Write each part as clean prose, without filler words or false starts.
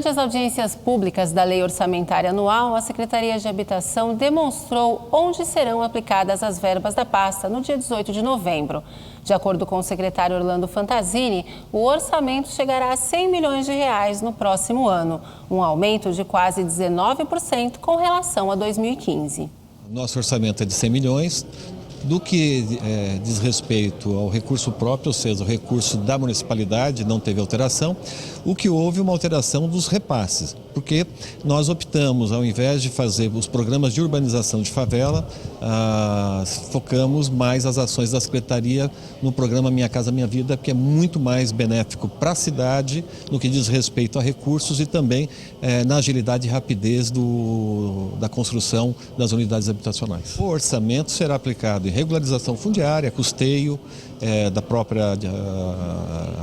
Durante as audiências públicas da Lei Orçamentária Anual, a Secretaria de Habitação demonstrou onde serão aplicadas as verbas da pasta no dia 18 de novembro. De acordo com o secretário Orlando Fantasini, o orçamento chegará a R$100 milhões no próximo ano, um aumento de quase 19% com relação a 2015. Nosso orçamento é de 100 milhões. Do que diz respeito ao recurso próprio, ou seja, o recurso da municipalidade, não teve alteração. O que houve uma alteração dos repasses, porque nós optamos, ao invés de fazer os programas de urbanização de favela, focamos mais as ações da Secretaria no programa Minha Casa Minha Vida, que é muito mais benéfico para a cidade no que diz respeito a recursos e também na agilidade e rapidez da construção das unidades habitacionais. O orçamento será aplicado em regularização fundiária, custeio da própria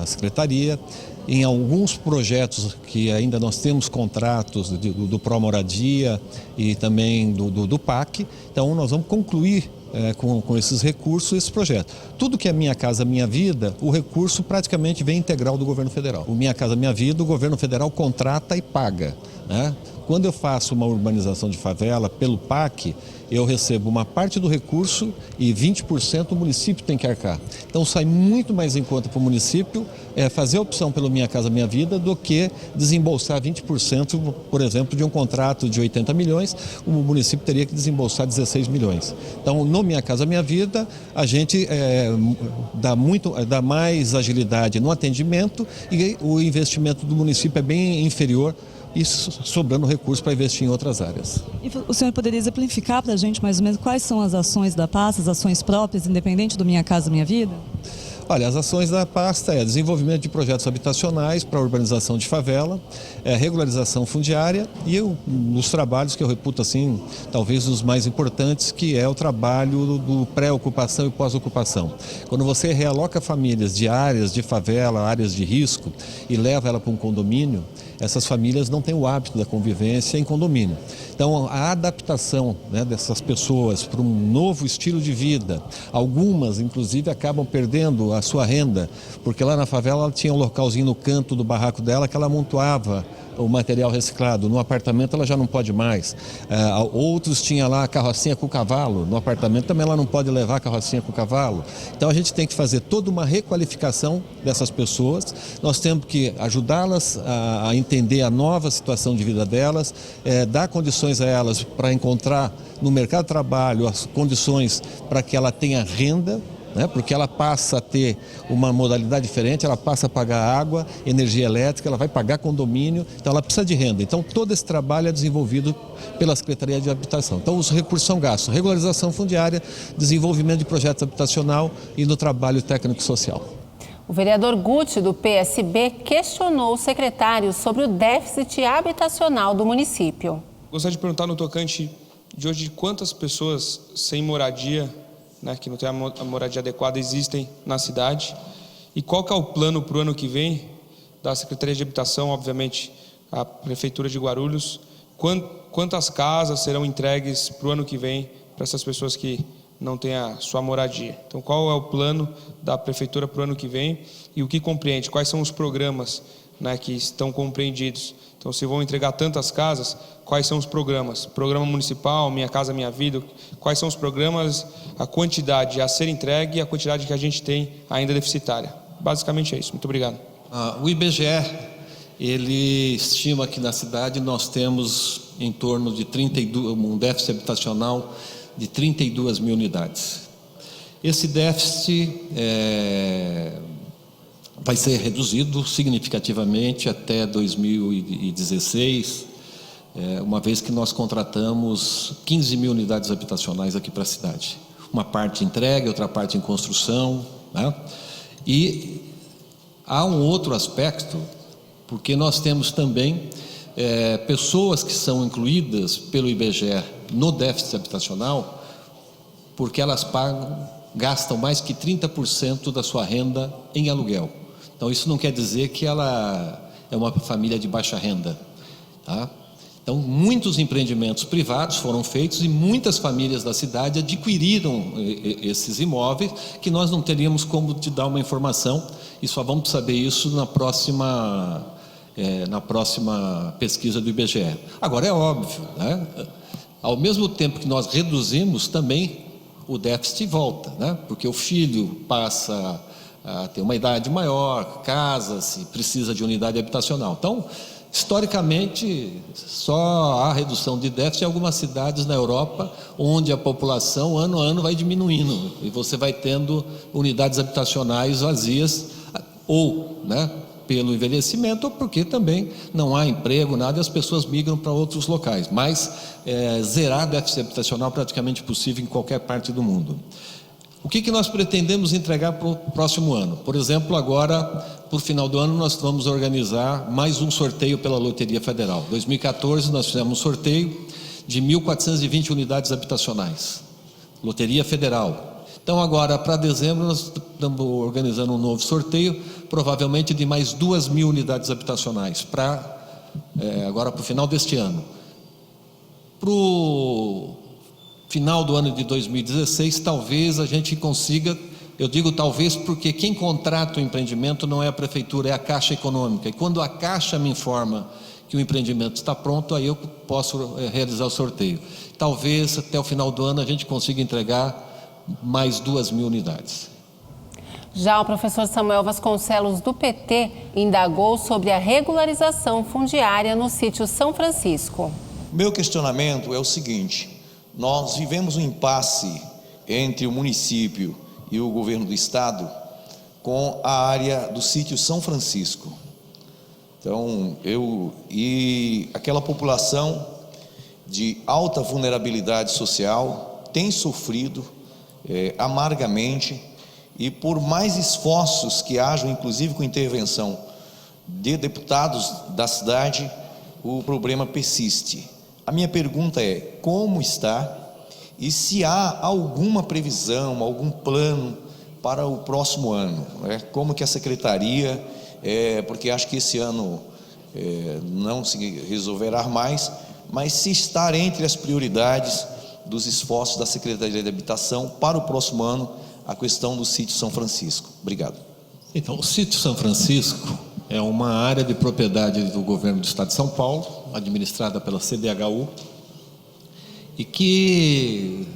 Secretaria, em alguns projetos que ainda nós temos contratos do Pró-Moradia e também do PAC, então nós vamos concluir com esses recursos, esse projeto. Tudo que é Minha Casa Minha Vida, o recurso praticamente vem integral do governo federal. O Minha Casa Minha Vida, o governo federal contrata e paga, né? Quando eu faço uma urbanização de favela pelo PAC, eu recebo uma parte do recurso e 20% o município tem que arcar. Então sai muito mais em conta para o município fazer a opção pelo Minha Casa Minha Vida do que desembolsar 20%, por exemplo, de um contrato de 80 milhões, o município teria que desembolsar 16 milhões. Então, no Minha Casa Minha Vida, a gente dá mais agilidade no atendimento e o investimento do município é bem inferior, e sobrando recurso para investir em outras áreas. E o senhor poderia exemplificar para a gente mais ou menos quais são as ações da pasta, as ações próprias, independente do Minha Casa Minha Vida? Olha, as ações da pasta desenvolvimento de projetos habitacionais para urbanização de favela, regularização fundiária e os trabalhos que eu reputo assim, talvez os mais importantes, que é o trabalho do pré-ocupação e pós-ocupação. Quando você realoca famílias de áreas de favela, áreas de risco e leva ela para um condomínio, essas famílias não têm o hábito da convivência em condomínio. Então, a adaptação dessas pessoas para um novo estilo de vida, algumas, inclusive, acabam perdendo a sua renda, porque lá na favela ela tinha um localzinho no canto do barraco dela que ela amontoava o material reciclado. No apartamento ela já não pode mais. Outros tinham lá a carrocinha com cavalo. No apartamento também ela não pode levar a carrocinha com cavalo. Então a gente tem que fazer toda uma requalificação dessas pessoas. Nós temos que ajudá-las a entender a nova situação de vida delas, dar condições a elas para encontrar no mercado de trabalho as condições para que ela tenha renda, porque ela passa a ter uma modalidade diferente, ela passa a pagar água, energia elétrica, ela vai pagar condomínio, então ela precisa de renda. Então todo esse trabalho é desenvolvido pela Secretaria de Habitação. Então os recursos são gastos, regularização fundiária, desenvolvimento de projetos habitacional e no trabalho técnico-social. O vereador Guti, do PSB, questionou o secretário sobre o déficit habitacional do município. Gostaria de perguntar no tocante de hoje quantas pessoas sem moradia, que não tem a moradia adequada, existem na cidade. E qual que é o plano para o ano que vem da Secretaria de Habitação, obviamente, a Prefeitura de Guarulhos? Quantas casas serão entregues para o ano que vem para essas pessoas que não têm a sua moradia? Então, qual é o plano da Prefeitura para o ano que vem e o que compreende? Quais são os programas que estão compreendidos? Então, se vão entregar tantas casas, quais são os programas? Programa municipal, Minha Casa Minha Vida, quais são os programas, a quantidade a ser entregue e a quantidade que a gente tem ainda deficitária? Basicamente é isso. Muito obrigado. O IBGE, ele estima que na cidade nós temos em torno de um déficit habitacional de 32 mil unidades. Esse déficit vai ser reduzido significativamente até 2016, uma vez que nós contratamos 15 mil unidades habitacionais aqui para a cidade. Uma parte entregue, outra parte em construção, E há um outro aspecto, porque nós temos também pessoas que são incluídas pelo IBGE no déficit habitacional, porque elas gastam mais que 30% da sua renda em aluguel. Então, isso não quer dizer que ela é uma família de baixa renda, Então, muitos empreendimentos privados foram feitos e muitas famílias da cidade adquiriram esses imóveis que nós não teríamos como te dar uma informação e só vamos saber isso na próxima na próxima pesquisa do IBGE. Agora, é óbvio, né? Ao mesmo tempo que nós reduzimos, também o déficit volta, né? Porque o filho passa a ter uma idade maior, casa-se, precisa de unidade habitacional. Então, historicamente, só há redução de déficit em algumas cidades na Europa, onde a população, ano a ano, vai diminuindo, e você vai tendo unidades habitacionais vazias, ou, né, pelo envelhecimento, ou porque também não há emprego, nada, e as pessoas migram para outros locais. Mas zerar déficit habitacional é praticamente possível em qualquer parte do mundo. O que nós pretendemos entregar para o próximo ano? Por exemplo, agora, por final do ano, nós vamos organizar mais um sorteio pela Loteria Federal. Em 2014, nós fizemos um sorteio de 1.420 unidades habitacionais. Loteria Federal. Então, agora, para dezembro, nós estamos organizando um novo sorteio, provavelmente de mais 2.000 unidades habitacionais, agora para o final deste ano. Para o final do ano de 2016, talvez a gente consiga, eu digo talvez porque quem contrata o empreendimento não é a prefeitura, é a Caixa Econômica. E quando a Caixa me informa que o empreendimento está pronto, aí eu posso realizar o sorteio. Talvez até o final do ano a gente consiga entregar mais 2.000 unidades. Já o professor Samuel Vasconcelos, do PT, indagou sobre a regularização fundiária no sítio São Francisco. Meu questionamento é o seguinte: nós vivemos um impasse entre o município e o governo do estado com a área do sítio São Francisco. Então, aquela população de alta vulnerabilidade social tem sofrido amargamente, e por mais esforços que hajam, inclusive com intervenção de deputados da cidade, o problema persiste. A minha pergunta é: como está e se há alguma previsão, algum plano para o próximo ano, né? Como que a secretaria, porque acho que esse ano não se resolverá mais, mas se estar entre as prioridades dos esforços da Secretaria de Habitação para o próximo ano a questão do sítio São Francisco. Obrigado. Então, o sítio São Francisco é uma área de propriedade do governo do estado de São Paulo, administrada pela CDHU, e que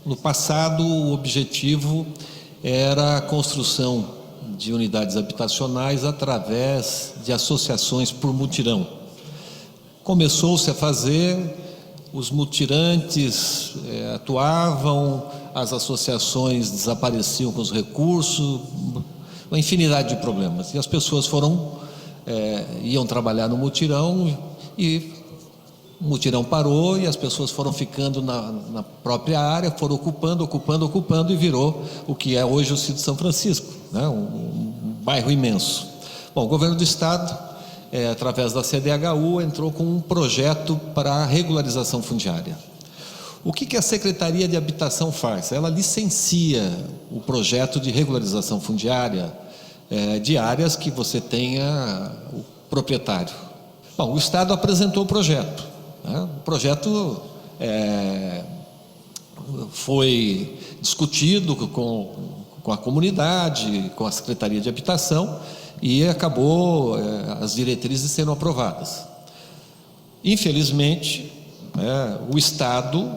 no passado o objetivo era a construção de unidades habitacionais através de associações por mutirão. Começou-se a fazer, os mutirantes atuavam, as associações desapareciam com os recursos, uma infinidade de problemas. E as pessoas iam trabalhar no mutirão e o mutirão parou e as pessoas foram ficando na própria área, foram ocupando e virou o que é hoje o sítio São Francisco, né? Um bairro imenso. Bom, o governo do estado, através da CDHU, entrou com um projeto para a regularização fundiária. O que a Secretaria de Habitação faz? Ela licencia o projeto de regularização fundiária de áreas que você tenha o proprietário. Bom, o Estado apresentou o projeto, né? O projeto foi discutido com a comunidade, com a Secretaria de Habitação, e acabou as diretrizes sendo aprovadas. Infelizmente, o Estado,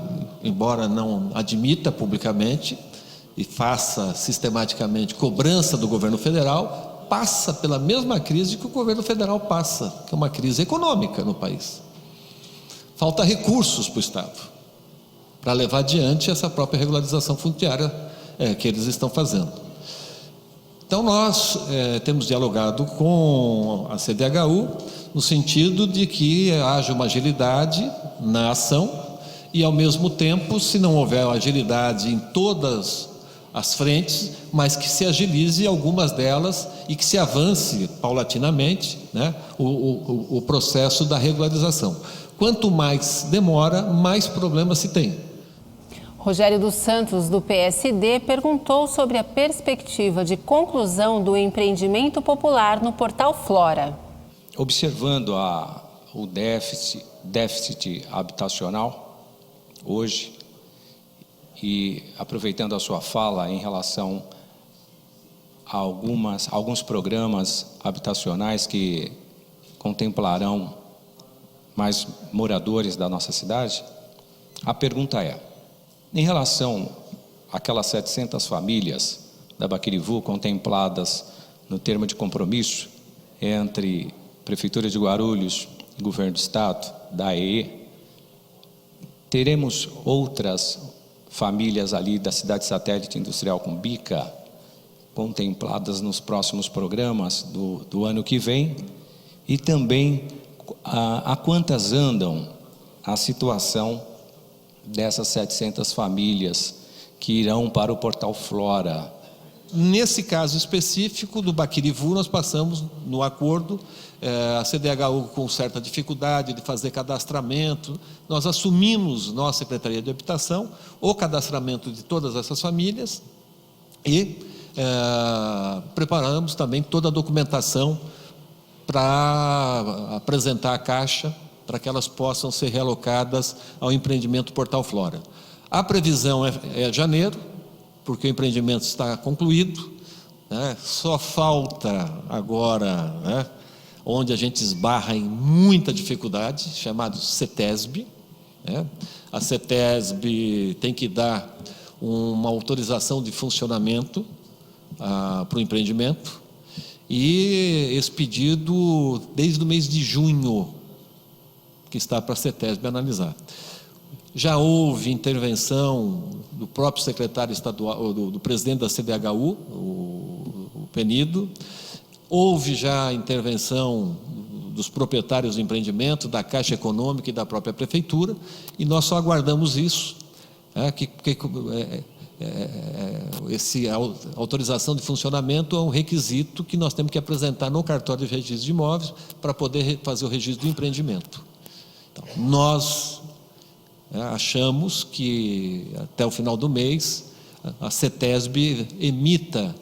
embora não admita publicamente e faça sistematicamente cobrança do governo federal, passa pela mesma crise que o governo federal passa, que é uma crise econômica no país. Falta recursos para o Estado para levar adiante essa própria regularização fundiária que eles estão fazendo. Então, nós temos dialogado com a CDHU no sentido de que haja uma agilidade na ação e, ao mesmo tempo, se não houver agilidade em todas as frentes, mas que se agilize algumas delas e que se avance paulatinamente, né, o processo da regularização. Quanto mais demora, mais problemas se tem. Rogério dos Santos, do PSD, perguntou sobre a perspectiva de conclusão do empreendimento popular no Portal Flora. Observando o déficit habitacional hoje e aproveitando a sua fala em relação a alguns programas habitacionais que contemplarão mais moradores da nossa cidade? A pergunta é, em relação àquelas 700 famílias da Baquirivu contempladas no termo de compromisso entre Prefeitura de Guarulhos e Governo do Estado, da AEE, teremos outras famílias ali da cidade satélite industrial Cumbica contempladas nos próximos programas do ano que vem? E também a quantas andam a situação dessas 700 famílias que irão para o Portal Flora? Nesse caso específico do Baquirivu, nós passamos no acordo, a CDHU com certa dificuldade de fazer cadastramento, nós assumimos, nossa Secretaria de Habitação, o cadastramento de todas essas famílias e preparamos também toda a documentação para apresentar à Caixa, para que elas possam ser realocadas ao empreendimento Portal Flora. A previsão é janeiro, porque o empreendimento está concluído, né? Só falta agora, né, onde a gente esbarra em muita dificuldade, chamado CETESB, né? A CETESB tem que dar uma autorização de funcionamento para o empreendimento, e esse pedido desde o mês de junho que está para a CETESB analisar. Já houve intervenção do próprio secretário estadual, do presidente da CDHU, o Penido, houve já intervenção dos proprietários do empreendimento, da Caixa Econômica e da própria Prefeitura, e nós só aguardamos isso, essa autorização de funcionamento é um requisito que nós temos que apresentar no cartório de registro de imóveis para poder fazer o registro do empreendimento. Então, nós achamos que até o final do mês a CETESB emita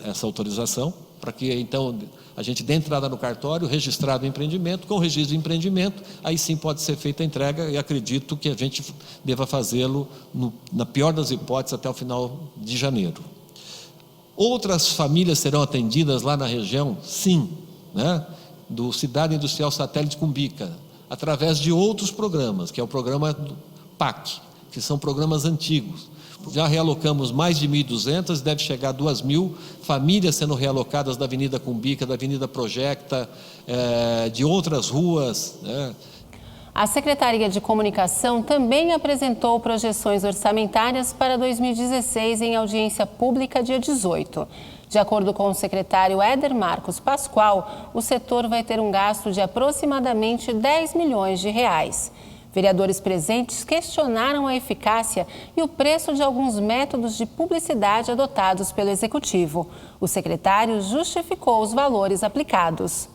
essa autorização para que então a gente dê entrada no cartório, registrado o empreendimento, com o registro do empreendimento, aí sim pode ser feita a entrega, e acredito que a gente deva fazê-lo, na pior das hipóteses, até o final de janeiro. Outras famílias serão atendidas lá na região? Sim, né? Do Cidade Industrial Satélite Cumbica, através de outros programas, que é o programa do PAC, que são programas antigos. Já realocamos mais de 1.200, deve chegar a 2.000 famílias sendo realocadas da Avenida Cumbica, da Avenida Projecta, de outras ruas, né? A Secretaria de Comunicação também apresentou projeções orçamentárias para 2016 em audiência pública dia 18. De acordo com o secretário Éder Marcos Pascoal, o setor vai ter um gasto de aproximadamente 10 milhões de reais. Vereadores presentes questionaram a eficácia e o preço de alguns métodos de publicidade adotados pelo Executivo. O secretário justificou os valores aplicados.